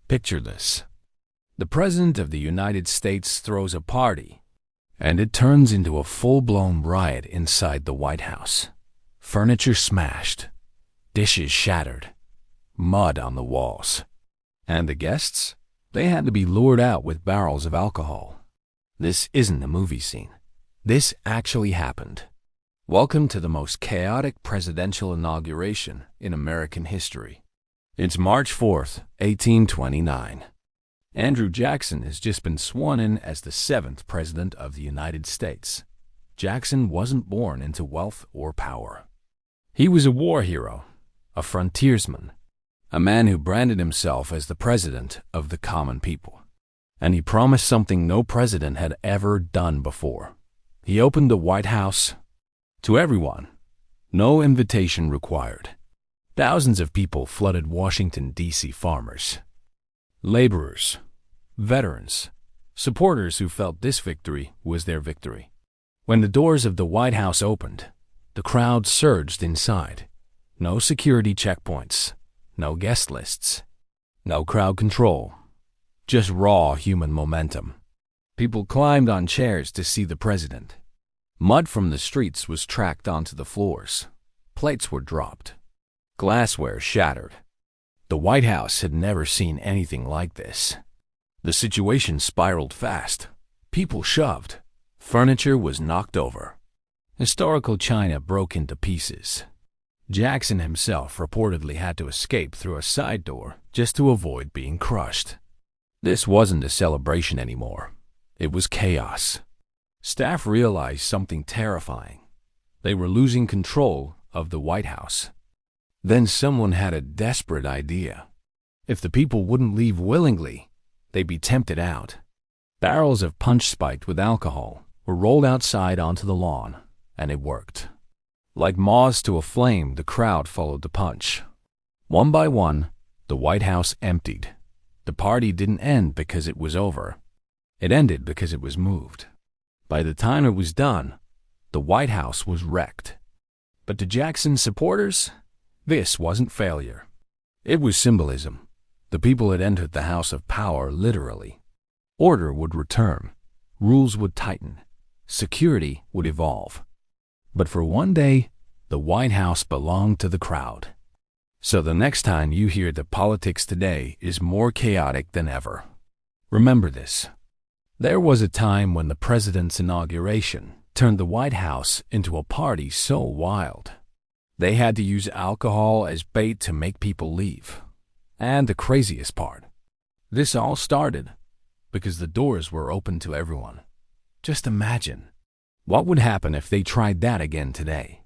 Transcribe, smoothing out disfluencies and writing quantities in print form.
Picture this. The President of the United States throws a party, and it turns into a full-blown riot inside the White House. Furniture smashed, dishes shattered, mud on the walls. And the guests? They had to be lured out with barrels of alcohol. This isn't a movie scene. This actually happened. Welcome to the most chaotic presidential inauguration in American history. It's March 4th, 1829. Andrew Jackson has just been sworn in as the 7th President of the United States. Jackson wasn't born into wealth or power. He was a war hero, a frontiersman, a man who branded himself as the president of the common people. And he promised something no president had ever done before. He opened the White House to everyone, no invitation required. Thousands of people flooded Washington, D.C. Farmers, laborers, veterans, supporters who felt this victory was their victory. When the doors of the White House opened, the crowd surged inside. No security checkpoints, no guest lists, no crowd control, just raw human momentum. People climbed on chairs to see the president. Mud from the streets was tracked onto the floors. Plates were dropped. Glassware shattered. The White House had never seen anything like this. The situation spiraled fast. People shoved. Furniture was knocked over. Historical china broke into pieces. Jackson himself reportedly had to escape through a side door just to avoid being crushed. This wasn't a celebration anymore. It was chaos. Staff realized something terrifying. They were losing control of the White House. Then someone had a desperate idea. If the people wouldn't leave willingly, they'd be tempted out. Barrels of punch spiked with alcohol were rolled outside onto the lawn, and it worked. Like moths to a flame, the crowd followed the punch. One by one, the White House emptied. The party didn't end because it was over. It ended because it was moved. By the time it was done, the White House was wrecked. But to Jackson's supporters, this wasn't failure. It was symbolism. The people had entered the house of power literally. Order would return. Rules would tighten. Security would evolve. But for one day, the White House belonged to the crowd. So the next time you hear that politics today is more chaotic than ever, remember this. There was a time when the president's inauguration turned the White House into a party so wild. They had to use alcohol as bait to make people leave. And the craziest part, this all started because the doors were open to everyone. Just imagine. What would happen if they tried that again today?